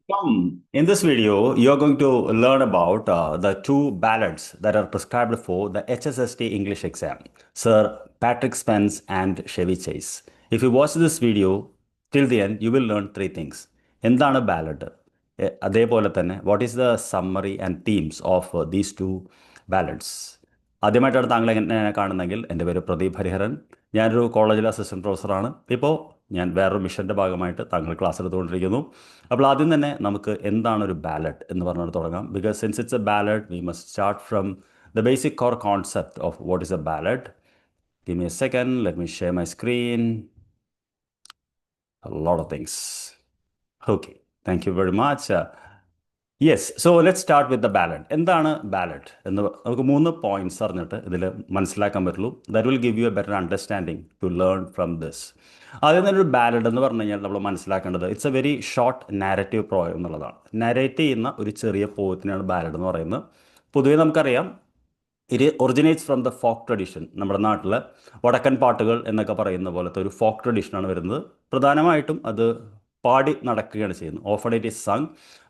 In this video, you're going to learn about the two ballads that are prescribed for the HSST English exam, Sir Patrick Spence and Chevy Chase. If you watch this video till the end, you will learn three things. എന്താണ് ballad അതേപോലെ തന്നെ what is the summary and themes of these two ballads. ആദ്യമായിട്ടാണ് താങ്കൾ എന്നെ കാണുന്നതെങ്കിൽ എൻ്റെ പേര് പ്രദീപ് ഹരിഹരൻ. ഞാനൊരു കോളേജിലെ അസിസ്റ്റൻറ്റ് പ്രൊഫസറാണ്. ഇപ്പോൾ ഞാൻ വേറൊരു മിഷൻ്റെ ഭാഗമായിട്ട് താങ്കൾ ക്ലാസ് എടുത്തുകൊണ്ടിരിക്കുന്നു. അപ്പോൾ ആദ്യം തന്നെ നമുക്ക് എന്താണ് ഒരു ബാലഡ് എന്ന് പറഞ്ഞുകൊണ്ട് തുടങ്ങാം. Because since it's A ballad we must start from the basic core concept of what is A ballad. Give me a second, let me share my screen. A lot of things. Okay, thank you very much. Yes, so let start with the ballad. എന്താണ് ballad എന്ന് നമുക്ക് മൂന്ന് points അറിഞ്ഞിട്ട് ഇതിൽ മനസ്സിലാക്കാൻ പറ്റുള്ളൂ. That will give you a better understanding to learn from this. ആദ്യം തന്നെ ഒരു ബാലഡ് എന്ന് പറഞ്ഞു കഴിഞ്ഞാൽ നമ്മൾ മനസ്സിലാക്കേണ്ടത് it's a very short narrative poem എന്നുള്ളതാണ്. നരേറ്റ് ചെയ്യുന്ന ഒരു ചെറിയ പോയത്തിനാണ് ബാലഡ് എന്ന് പറയുന്നത്. പൊതുവേ നമുക്കറിയാം it originates from the folk tradition. നമ്മുടെ നാട്ടിൽ വടക്കൻ പാട്ടുകൾ എന്നൊക്കെ പറയുന്ന പോലത്തെ ഒരു ഫോക്ക് ട്രഡീഷനാണ് വരുന്നത്. പ്രധാനമായിട്ടും അത് പാടി നടക്കുകയാണ് ചെയ്യുന്നത്. Often it is sung.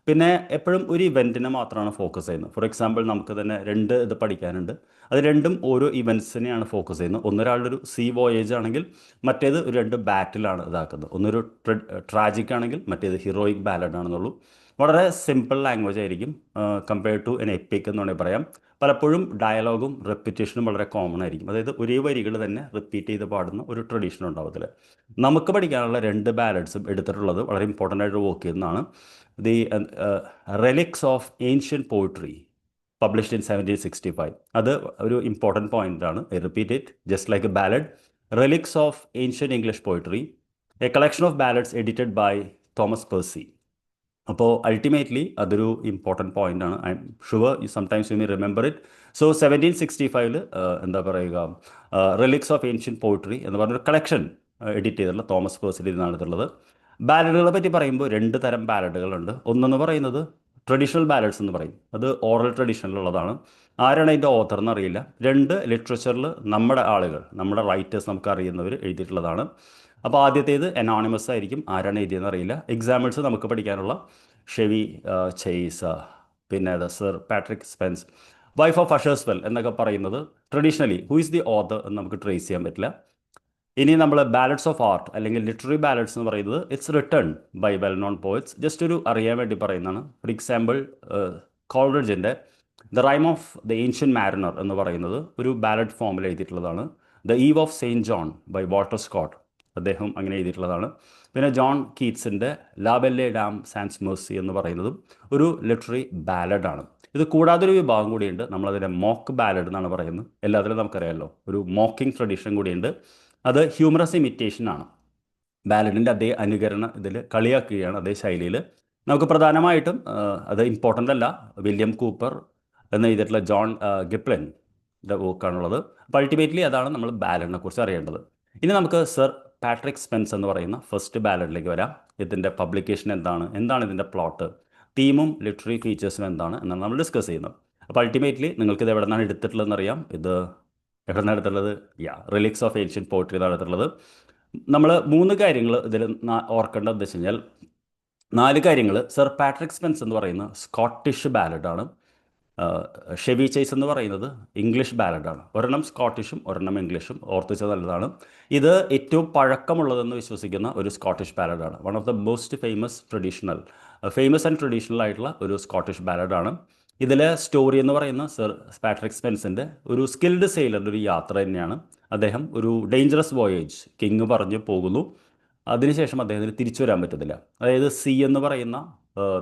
പിന്നെ എപ്പോഴും ഒരു ഇവൻറ്റിനെ മാത്രമാണ് ഫോക്കസ് ചെയ്യുന്നത്. ഫോർ എക്സാമ്പിൾ നമുക്ക് തന്നെ രണ്ട് ഇത് പഠിക്കാനുണ്ട്. അത് രണ്ടും ഓരോ ഇവൻറ്റ്സിനെയാണ് ഫോക്കസ് ചെയ്യുന്നത്. ഒന്നൊരാളുടെ ഒരു സീ വോയേജ് ആണെങ്കിൽ മറ്റേത് ഒരു രണ്ട് ബാറ്റിലാണ് ഇതാക്കുന്നത്. ഒന്നൊരു ട്രാജിക് ആണെങ്കിൽ മറ്റേത് ഹീറോയിക് ബാലഡ് ആണെന്നുള്ളൂ. വളരെ സിമ്പിൾ ലാംഗ്വേജ് ആയിരിക്കും കമ്പയർഡ് ടു എൻ എപ്പിക് എന്ന് വേണമെങ്കിൽ പറയാം. പലപ്പോഴും ഡയലോഗും റെപ്പിറ്റേഷനും വളരെ കോമൺ ആയിരിക്കും. അതായത് ഒരേ വരികൾ തന്നെ റിപ്പീറ്റ് ചെയ്ത് പാടുന്ന ഒരു ട്രഡീഷൻ ഉണ്ടാവത്തില്ല. നമുക്ക് പഠിക്കാനുള്ള രണ്ട് ബാലഡ്സും എടുത്തിട്ടുള്ളത് വളരെ ഇമ്പോർട്ടൻ്റ് ആയിട്ട് വർക്ക് ചെയ്യുന്നതാണ്. The relics of ancient poetry published in 1765. അത് ഒരു ഇമ്പോർട്ടൻറ്റ് പോയിന്റ് ആണ്. I repeat it just like a ballad. Relics of ancient English poetry, a collection of ballads edited by Thomas Percy. അപ്പോൾ ultimately അതൊരു important point ആണ്. I'm sure sometimes you may remember it. So 1765 എന്താ പറയുക, relics of ancient poetry എന്ന് പറഞ്ഞൊരു collection edit ചെയ്തിട്ടുള്ള Thomas പേഴ്സിൽ ഇരുന്നാണ് ഇതുള്ളത്. ബാലഡുകളെ പറ്റി പറയുമ്പോൾ രണ്ട് തരം ബാലഡുകളുണ്ട്. ഒന്നെന്ന് പറയുന്നത് ട്രഡീഷണൽ ബാലഡ്സ് എന്ന് പറയും. അത് ഓറൽ ട്രഡീഷനിലുള്ളതാണ്. ആരാണ് അതിൻ്റെ ഓത്തർ എന്നറിയില്ല. രണ്ട്, ലിറ്ററേച്ചറിൽ നമ്മുടെ ആളുകൾ, നമ്മുടെ റൈറ്റേഴ്സ് നമുക്ക് അറിയുന്നവർ എഴുതിയിട്ടുള്ളതാണ്. അപ്പോൾ ആദ്യത്തേത് അനോണിമസ് ആയിരിക്കും. ആരാണ് എഴുതിയെന്ന് അറിയില്ല. എക്സാമ്പിൾസ് നമുക്ക് പഠിക്കാനുള്ള ഷെവി ചെയ്സ്, പിന്നെ അത് sir Patrick Spens, wife of Usher's Well എന്നൊക്കെ പറയുന്നത് traditionally who is the author എന്ന് നമുക്ക് ട്രേസ് ചെയ്യാൻ പറ്റില്ല. ഇനി നമ്മൾ ബാലഡ്സ് ഓഫ് ആർട്ട് അല്ലെങ്കിൽ ലിറ്റററി ബാലഡ്സ് എന്ന് പറയുന്നത് it's written by well known poets. Just ഒരു അറിയാൻ വേണ്ടി പറയുന്നതാണ്. ഫോർ എക്സാമ്പിൾ കോൾറിഡ്ജിൻ്റെ the rime of the ancient mariner എന്ന് പറയുന്നത് ഒരു ബാലഡ് ഫോമിൽ എഴുതിയിട്ടുള്ളതാണ്. The eve of Saint John by Walter Scott, അദ്ദേഹം അങ്ങനെ എഴുതിയിട്ടുള്ളതാണ്. പിന്നെ ജോൺ കീറ്റ്സിൻ്റെ ലാ ബെല്ലെ ഡാം സാൻസ് മേഴ്സി എന്ന് പറയുന്നതും ഒരു ലിറ്റററി ബാലഡാണ്. ഇത് കൂടാതെ ഒരു വിഭാഗം കൂടിയുണ്ട്. നമ്മളതിനെ മോക്ക് ബാലഡ് എന്നാണ് പറയുന്നത്. എല്ലാത്തിലും നമുക്കറിയാമല്ലോ ഒരു മോക്കിംഗ് ട്രഡീഷൻ കൂടിയുണ്ട്. അത് ഹ്യൂമറസ് ഇമിറ്റേഷൻ ആണ്. ബാലഡിൻ്റെ അതേ അനുകരണം ഇതിൽ കളിയാക്കുകയാണ് അതേ ശൈലിയിൽ. നമുക്ക് പ്രധാനമായിട്ടും അത് ഇമ്പോർട്ടൻ്റ് അല്ല. വില്യം കൂപ്പർ എന്ന് എഴുതിയിട്ടുള്ള ജോൺ ഗിപ്ലിൻ്റെ വർക്കാണുള്ളത്. അപ്പോൾ അൾട്ടിമേറ്റ്ലി അതാണ് നമ്മൾ ബാലഡിനെ കുറിച്ച് അറിയേണ്ടത്. ഇനി നമുക്ക് സർ പാട്രിക് സ്പെൻസ് എന്ന് പറയുന്ന ഫസ്റ്റ് ബാലഡിലേക്ക് വരാം. ഇതിൻ്റെ പബ്ലിക്കേഷൻ എന്താണ്, എന്താണ് ഇതിൻ്റെ പ്ലോട്ട്, തീമും ലിറ്റററി ഫീച്ചേഴ്സും എന്താണ് എന്നാണ് നമ്മൾ ഡിസ്കസ് ചെയ്യുന്നത്. അപ്പോൾ അൾട്ടിമേറ്റ്ലി നിങ്ങൾക്കിത് എവിടെ നിന്നാണ് എടുത്തിട്ടുള്ളതെന്ന് അറിയാം. ഇത് എവിടെ നിന്നാണ് എടുത്തുള്ളത്? റിലിക്സ് ഓഫ് ഏൻഷ്യൻ പോയിട്രി എന്നാണ് എടുത്തിട്ടുള്ളത്. നമ്മൾ മൂന്ന് കാര്യങ്ങൾ ഇതിൽ ഓർക്കേണ്ടത് വെച്ച് കഴിഞ്ഞാൽ, നാല് കാര്യങ്ങൾ. സർ പാട്രിക് സ്പെൻസ് എന്ന് പറയുന്ന സ്കോട്ടിഷ് ബാലഡാണ്. ഷെവി ചേസ് എന്ന് പറയുന്നത് ഇംഗ്ലീഷ് ബാലഡാണ്. ഒരെണ്ണം സ്കോട്ടിഷും ഒരെണ്ണം ഇംഗ്ലീഷും ഓർത്ത് വെച്ചത് നല്ലതാണ്. ഇത് ഏറ്റവും പഴക്കമുള്ളതെന്ന് വിശ്വസിക്കുന്ന ഒരു സ്കോട്ടിഷ് ബാലഡാണ്. One of the most famous and traditional ആയിട്ടുള്ള ഒരു സ്കോട്ടിഷ് ബാലഡാണ്. ഇതിലെ സ്റ്റോറി എന്ന് പറയുന്ന സർ പാട്രിക് സ്പെൻസിൻ്റെ ഒരു സ്കിൽഡ് സെയിലറിൻ്റെ ഒരു യാത്ര തന്നെയാണ്. അദ്ദേഹം ഒരു ഡേഞ്ചറസ് വോയേജ് കിങ് പറഞ്ഞ് പോകുന്നു. അതിനുശേഷം അദ്ദേഹത്തിന് തിരിച്ചു വരാൻ പറ്റത്തില്ല. അതായത് സി എന്ന് പറയുന്ന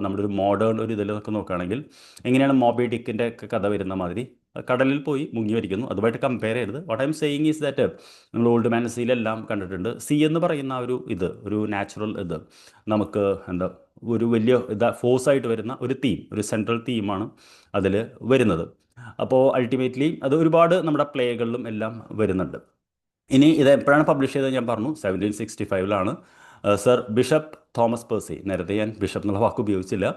നമ്മുടെ ഒരു മോഡേൺ ഒരു ഇതിൽ നമുക്ക് നോക്കുകയാണെങ്കിൽ എങ്ങനെയാണ് മോബി ഡിക്കിൻ്റെ ഒക്കെ കഥ വരുന്ന മാതിരി കടലിൽ പോയി മുങ്ങി മരിക്കുന്നു. അതുമായിട്ട് കമ്പയർ ചെയ്യരുത്. What I am saying is that നമ്മൾ ഓൾഡ് മാൻ സീലെല്ലാം കണ്ടിട്ടുണ്ട്. സി എന്ന് പറയുന്ന ഒരു നാച്ചുറൽ ഇത് നമുക്ക് എന്താ ഒരു വലിയ ഫോഴ്സായിട്ട് വരുന്ന ഒരു തീം, ഒരു സെൻട്രൽ തീമാണ് അതിൽ വരുന്നത്. അപ്പോൾ അൾട്ടിമേറ്റ്ലി അത് ഒരുപാട് നമ്മുടെ പ്ലേകളിലും എല്ലാം വരുന്നുണ്ട്. ഇനി ഇത് എപ്പോഴാണ് പബ്ലിഷ് ചെയ്തത് ഞാൻ പറഞ്ഞു, 1765 സർ ബിഷപ്പ് തോമസ് പേഴ്സി, നേരത്തെ ഞാൻ ബിഷപ്പ് എന്നുള്ള വാക്ക് ഉപയോഗിച്ചില്ല.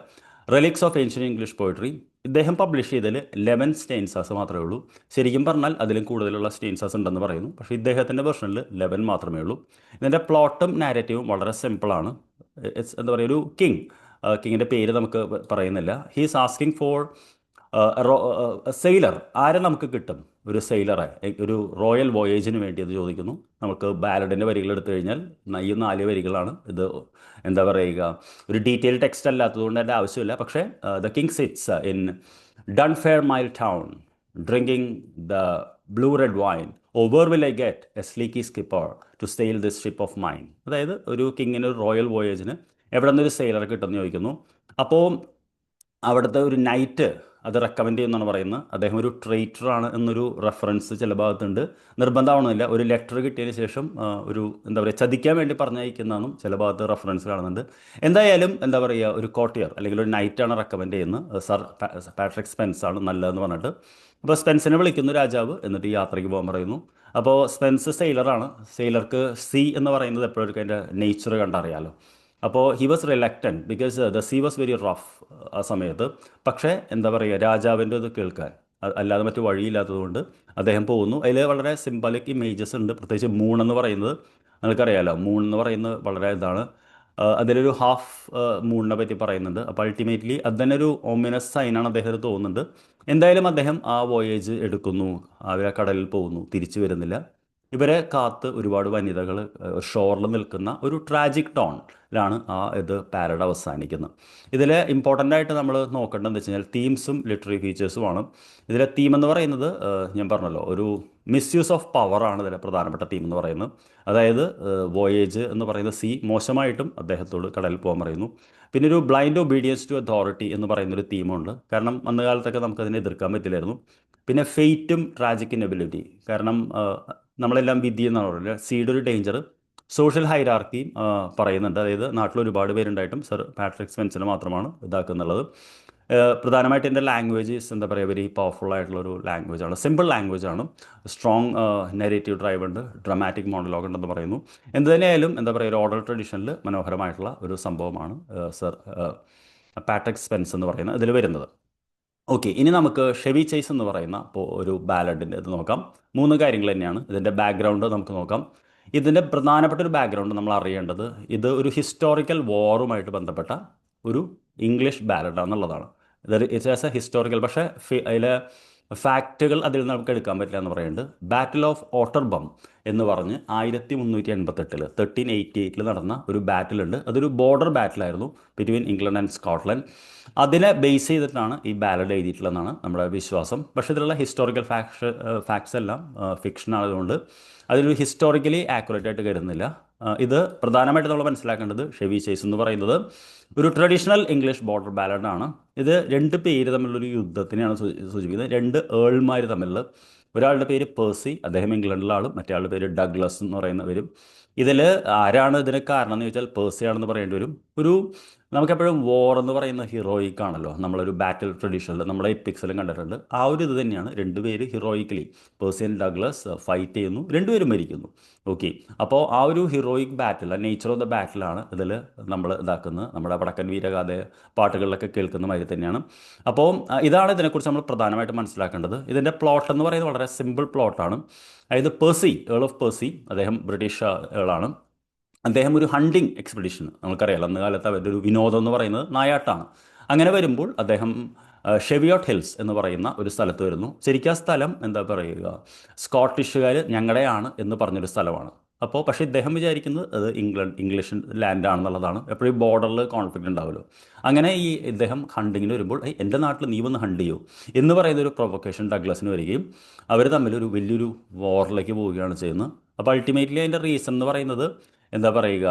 Relics of ancient English poetry ഇദ്ദേഹം പബ്ലിഷ് ചെയ്തതിൽ 11 സ്റ്റെയിൻസാസ് മാത്രമേ ഉള്ളൂ. ശരിക്കും പറഞ്ഞാൽ അതിലും കൂടുതലുള്ള സ്റ്റെയിൻസാസ് ഉണ്ടെന്ന് പറയുന്നു. പക്ഷേ ഇദ്ദേഹത്തിൻ്റെ വെർഷനിൽ 11 മാത്രമേ ഉള്ളൂ. ഇതിൻ്റെ പ്ലോട്ടും നാരറ്റീവും വളരെ സിമ്പിളാണ്. എന്താ പറയുക, ഒരു കിങ് കിങ്ങിൻ്റെ പേര് നമുക്ക് പറയുന്നില്ല. He's asking for sailor. ആരെ നമുക്ക് കിട്ടും? ഒരു സെയിലറെ, ഒരു റോയൽ വോയേജിന് വേണ്ടി അത് ചോദിക്കുന്നു. നമുക്ക് ബാലഡിൻ്റെ വരികൾ എടുത്തു കഴിഞ്ഞാൽ ഈ 4 വരികളാണ്. ഇത് എന്താ പറയുക, ഒരു ഡീറ്റെയിൽ ടെക്സ്റ്റ് അല്ലാത്തതുകൊണ്ട് എൻ്റെ ആവശ്യമില്ല. പക്ഷേ the king sits in Dunfermline town drinking the blue red wine. Oh where will I get a sleeky skipper to sail this ship of mine. അതായത് ഒരു കിങ്ങിന് ഒരു റോയൽ വോയേജിന് എവിടെ നിന്നൊരു സെയിലറെ കിട്ടുമെന്ന് ചോദിക്കുന്നു. അപ്പോൾ അവിടുത്തെ ഒരു നൈറ്റ് അത് റെക്കമെൻഡ് ചെയ്യുന്നതാണ് പറയുന്നത്. അദ്ദേഹം ഒരു ട്രേറ്ററാണ് എന്നൊരു റെഫറൻസ് ചില ഭാഗത്തുണ്ട്. നിർബന്ധമാവണമെന്നില്ല. ഒരു ലെറ്റർ കിട്ടിയതിന് ശേഷം ഒരു എന്താ പറയുക, ചതിക്കാൻ വേണ്ടി പറഞ്ഞയക്കുന്നതെന്നും ചില ഭാഗത്ത് റെഫറൻസ് കാണുന്നുണ്ട്. എന്തായാലും എന്താ പറയുക, ഒരു കോട്ടിയർ അല്ലെങ്കിൽ ഒരു നൈറ്റാണ് റെക്കമെൻഡ് ചെയ്യുന്നത്. സർ പാട്രിക് സ്പെൻസ് ആണ് നല്ലതെന്ന് പറഞ്ഞിട്ട്. അപ്പോൾ സ്പെൻസിനെ വിളിക്കുന്നു രാജാവ്, എന്നിട്ട് യാത്രയ്ക്ക് പോകാൻ പറയുന്നു. അപ്പോൾ സ്പെൻസ് സെയിലറാണ്. സെയിലർക്ക് സീ എന്ന് പറയുന്നത് എപ്പോഴും അതിൻ്റെ നേച്ചർ കണ്ടറിയാലോ. അപ്പോൾ he was reluctant because the sea was very rough ആ സമയത്ത്. പക്ഷേ എന്താ പറയുക, രാജാവിൻ്റെ ഇത് കേൾക്കാൻ അല്ലാതെ മറ്റു വഴിയില്ലാത്തതുകൊണ്ട് അദ്ദേഹം പോകുന്നു. അതിൽ വളരെ സിംബോളിക് ഇമേജസ് ഉണ്ട്. പ്രത്യേകിച്ച് മൂൺ എന്ന് പറയുന്നത് നിങ്ങൾക്കറിയാലോ. മൂൺ എന്ന് പറയുന്നത് വളരെ ഇതാണ്. അതിലൊരു ഹാഫ് മൂണിനെ പറ്റി പറയുന്നുണ്ട്. അപ്പോൾ അൾട്ടിമേറ്റ്ലി അത് തന്നെ ഒരു ഓമിനസ് സൈനാണ് അദ്ദേഹത്തിന് തോന്നുന്നുണ്ട്. എന്തായാലും അദ്ദേഹം ആ വോയേജ് എടുക്കുന്നു. അവരെ കടലിൽ പോകുന്നു, തിരിച്ചു വരുന്നില്ല. ഇവരെ കാത്ത് ഒരുപാട് വനിതകൾ ഷോറിൽ നിൽക്കുന്ന ഒരു ട്രാജിക് ടോണിലാണ് ആ ഇത് പാരഡ് അവസാനിക്കുന്നത്. ഇതിൽ ഇമ്പോർട്ടൻ്റ് ആയിട്ട് നമ്മൾ നോക്കേണ്ടതെന്ന് വെച്ച് കഴിഞ്ഞാൽ തീംസും ലിറ്റററി ഫീച്ചേഴ്സുമാണ്. ഇതിലെ തീം എന്ന് പറയുന്നത് ഞാൻ പറഞ്ഞല്ലോ, ഒരു മിസ്യൂസ് ഓഫ് പവറാണ് ഇതിലെ പ്രധാനപ്പെട്ട തീം എന്ന് പറയുന്നത്. അതായത് വോയേജ് എന്ന് പറയുന്ന സീ മോശമായിട്ടും അദ്ദേഹത്തോട് കടലിൽ പോകാൻ പറയുന്നു. പിന്നെ ഒരു ബ്ലൈൻഡ് ഒബീഡിയൻസ് ടു അതോറിറ്റി എന്ന് പറയുന്നൊരു തീമുണ്ട്. കാരണം അന്ന് കാലത്തൊക്കെ നമുക്കതിനെ എതിർക്കാൻ പറ്റില്ലായിരുന്നു. പിന്നെ ഫെയ്റ്റും ട്രാജിക് ഇനബിലിറ്റി. കാരണം നമ്മളെല്ലാം വിധി എന്നാണ് പറയുന്നത്. സീഡ് ഒരു ഡേഞ്ചർ, സോഷ്യൽ ഹൈറാർക്കിയും പറയുന്നുണ്ട്. അതായത് നാട്ടിൽ ഒരുപാട് പേരുണ്ടായിട്ടും സർ പാട്രിക് സ്പെൻസിനെ മാത്രമാണ് ഇതാക്കുന്നുള്ളത്. പ്രധാനമായിട്ട് എൻ്റെ ലാംഗ്വേജ് എന്താ പറയുക, വെരി പവർഫുൾ ആയിട്ടുള്ളൊരു ലാംഗ്വേജാണ്. സിമ്പിൾ ലാംഗ്വേജാണ്. സ്ട്രോങ് നെറേറ്റീവ് ഡ്രൈവ് ഉണ്ട്, ഡ്രമാറ്റിക് മോണലോഗ് ഉണ്ടെന്ന് പറയുന്നു. എന്ത് തന്നെയായാലും എന്താ പറയുക, ഒരു ഓർഡർ ട്രഡീഷനിൽ മനോഹരമായിട്ടുള്ള ഒരു സംഭവമാണ് സർ പാട്രിക് സ്പെൻസ് എന്ന് പറയുന്നത് ഇതിൽ വരുന്നത്. ഓക്കെ, ഇനി നമുക്ക് ഷെവി ചേസ് എന്ന് പറയുന്ന ഒരു ബാലഡിൻ്റെ ഇത് നോക്കാം. 3 കാര്യങ്ങൾ തന്നെയാണ്. ഇതിൻ്റെ ബാക്ക്ഗ്രൗണ്ട് നമുക്ക് നോക്കാം. ഇതിൻ്റെ പ്രധാനപ്പെട്ട ഒരു ബാക്ക്ഗ്രൗണ്ട് നമ്മൾ അറിയേണ്ടത്, ഇത് ഒരു ഹിസ്റ്റോറിക്കൽ വാറുമായിട്ട് ബന്ധപ്പെട്ട ഒരു ഇംഗ്ലീഷ് ബാലഡാണെന്നുള്ളതാണ്. ഇറ്റ്സ് ആസ് എ ഹിസ്റ്റോറിക്കൽ, പക്ഷേ അതിലെ ഫാക്റ്റുകൾ അതിൽ നിന്ന് നമുക്ക് എടുക്കാൻ പറ്റില്ല എന്ന് പറയുന്നുണ്ട്. ബാറ്റിൽ ഓഫ് ഓട്ടർബം എന്ന് പറഞ്ഞ് 1388 1388 നടന്ന ഒരു ബാറ്റിലുണ്ട്. അതൊരു ബോർഡർ ബാറ്റിലായിരുന്നു ബിറ്റ്വീൻ ഇംഗ്ലണ്ട് ആൻഡ് സ്കോട്ട്ലൻഡ്. അതിനെ ബേസ് ചെയ്തിട്ടാണ് ഈ ബാലഡ് എഴുതിയിട്ടുള്ളതെന്നാണ് നമ്മുടെ വിശ്വാസം. പക്ഷേ ഇതിലുള്ള ഹിസ്റ്റോറിക്കൽ ഫാക്ട്സ് എല്ലാം ഫിക്ഷൻ ആയതുകൊണ്ട് അതിലൊരു ഹിസ്റ്റോറിക്കലി ആക്യുറേറ്റ് ആയിട്ട് കരുതുന്നില്ല. ഇത് പ്രധാനമായിട്ട് നമ്മൾ മനസ്സിലാക്കേണ്ടത്, ഷെവി ചേസ് എന്ന് പറയുന്നത് ഒരു ട്രഡീഷണൽ ഇംഗ്ലീഷ് ബോർഡർ ബാലഡാണ്. ഇത് 2 പേര് തമ്മിലുള്ളൊരു യുദ്ധത്തിനെയാണ് സൂചിപ്പിക്കുന്നത്. 2 ഏൾമാർ തമ്മിലുള്ള, ഒരാളുടെ പേര് പേഴ്സി, അദ്ദേഹം ഇംഗ്ലണ്ടിലെ ആളും, മറ്റേ ആളുടെ പേര് ഡഗ്ലസ് എന്ന് പറയുന്നവരും. ഇതിൽ ആരാണ് ഇതിന് കാരണം എന്ന് ചോദിച്ചാൽ പേഴ്സിയാണെന്ന് പറയേണ്ടി വരും. നമുക്കെപ്പോഴും വോർ എന്ന് പറയുന്ന ഹീറോയിക് ആണല്ലോ. നമ്മളൊരു ബാറ്റിൽ ട്രഡീഷനിൽ നമ്മളെ എപ്പിക്സിലും കണ്ടിട്ടുണ്ട്. ആ ഒരു ഇത് തന്നെയാണ്. 2 പേര് heroically, Percy and Douglas fight ചെയ്യുന്നു, 2 പേരും മരിക്കുന്നു. ഓക്കെ, അപ്പോൾ ആ ഒരു heroic battle, nature of the ബാറ്റിലാണ് ഇതിൽ നമ്മൾ ഇതാക്കുന്നത്. നമ്മുടെ വടക്കൻ വീരഗാഥ പാട്ടുകളിലൊക്കെ കേൾക്കുന്ന മാതിരി തന്നെയാണ്. അപ്പോൾ ഇതാണ് ഇതിനെക്കുറിച്ച് നമ്മൾ പ്രധാനമായിട്ട് മനസ്സിലാക്കേണ്ടത്. ഇതിൻ്റെ പ്ലോട്ട് എന്ന് പറയുന്നത് വളരെ സിമ്പിൾ പ്ലോട്ടാണ്. അതായത് പേഴ്സി, ഏൾ ഓഫ് പേഴ്സി, അദ്ദേഹം ബ്രിട്ടീഷ് ഏളാണ്. അദ്ദേഹം ഒരു ഹണ്ടിങ് എക്സ്പെഡിഷൻ, നമുക്കറിയാലോ അന്ന് കാലത്ത് അവരുടെ ഒരു വിനോദം എന്ന് പറയുന്നത് നായാട്ടാണ്. അങ്ങനെ വരുമ്പോൾ അദ്ദേഹം ഷെവിയോട്ട് ഹിൽസ് എന്ന് പറയുന്ന ഒരു സ്ഥലത്ത് വരുന്നു. ശരിക്കും ആ സ്ഥലം എന്താ പറയുക, സ്കോട്ടിഷുകാർ ഞങ്ങളുടെയാണ് എന്ന് പറഞ്ഞൊരു സ്ഥലമാണ്. അപ്പോൾ പക്ഷേ ഇദ്ദേഹം വിചാരിക്കുന്നത് അത് ഇംഗ്ലീഷ് ലാൻഡാണെന്നുള്ളതാണ്. എപ്പോഴും ബോർഡറിൽ കോൺഫ്ലിക്റ്റ് ഉണ്ടാവുമല്ലോ. അങ്ങനെ ഇദ്ദേഹം ഹണ്ടിങ്ങിന് വരുമ്പോൾ, എൻ്റെ നാട്ടിൽ നീ വന്ന് ഹണ്ട് ചെയ്യൂ എന്ന് പറയുന്നൊരു പ്രൊവൊക്കേഷൻ ഡഗ്ലസിന് വരികയും അവർ തമ്മിലൊരു വലിയൊരു വോറിലേക്ക് പോവുകയാണ് ചെയ്യുന്നത്. അപ്പോൾ അൾട്ടിമേറ്റ്ലി അതിൻ്റെ റീസൺ എന്ന് പറയുന്നത് എന്താ പറയുക,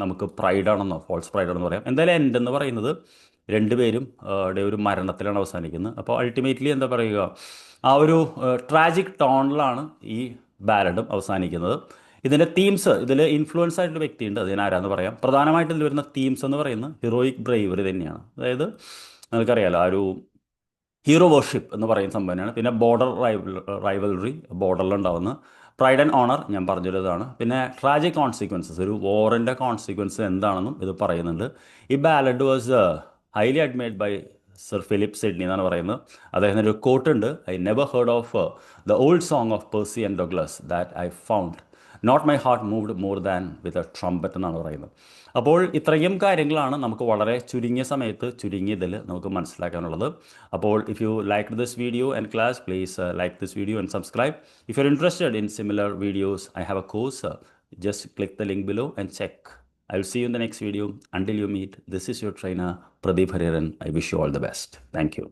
നമുക്ക് പ്രൈഡാണെന്നോ ഫോൾസ് പ്രൈഡാണെന്ന് പറയാം. എന്തായാലും എൻഡ് എന്ന് പറയുന്നത് 2 പേരും ഒരു മരണത്തിലാണ് അവസാനിക്കുന്നത്. അപ്പോൾ അൾട്ടിമേറ്റ്ലി എന്താ പറയുക, ആ ഒരു ട്രാജിക് ടോണിലാണ് ഈ ബാലഡും അവസാനിക്കുന്നത്. ഇതിൻ്റെ തീംസ്, ഇതിൽ ഇൻഫ്ലുവൻസ് ആയിട്ടുള്ള വ്യക്തിയുണ്ട്, അതിനാരാന്ന് പറയാം. പ്രധാനമായിട്ട് ഇതിൽ വരുന്ന തീംസ് എന്ന് പറയുന്നത് ഹീറോയിക് ബ്രേവറി തന്നെയാണ്. അതായത് നമുക്കറിയാലോ, ആ ഒരു ഹീറോ വർഷിപ്പ് എന്ന് പറയുന്ന സംഭവം തന്നെയാണ്. പിന്നെ ബോർഡർ റൈവൽറി, ബോർഡറിലുണ്ടാവുന്ന പ്രൈഡ് ആൻഡ് ഓണർ ഞാൻ പറഞ്ഞൊരിതാണ്. പിന്നെ ട്രാജിക് കോൺസിക്വൻസസ്, ഒരു വോറിൻ്റെ കോൺസിക്വൻസ് എന്താണെന്നും ഇത് പറയുന്നുണ്ട്. ഈ ballad was highly admired by sir Philip Sidney എന്നാണ് പറയുന്നത്. അദ്ദേഹത്തിൻ്റെ ഒരു കോട്ടുണ്ട്, I never heard of the old song of Percy and Douglas that I found not my heart moved more than with a trumpet എന്നാണ് പറയുന്നത്. അപ്പോൾ ഇത്രയും കാര്യങ്ങളാണ് നമുക്ക് വളരെ ചുരുങ്ങിയ സമയത്ത് ചുരുങ്ങിയതിൽ നമുക്ക് മനസ്സിലാക്കാനുള്ളത്. അപ്പോൾ if you like this video and class, please like this video and subscribe. If you are interested in similar videos, I have A course. Just click the link below and check. I will see you in the next video. Until you meet, this is your trainer, Pradeep Hariharan. I wish you all the best. Thank you.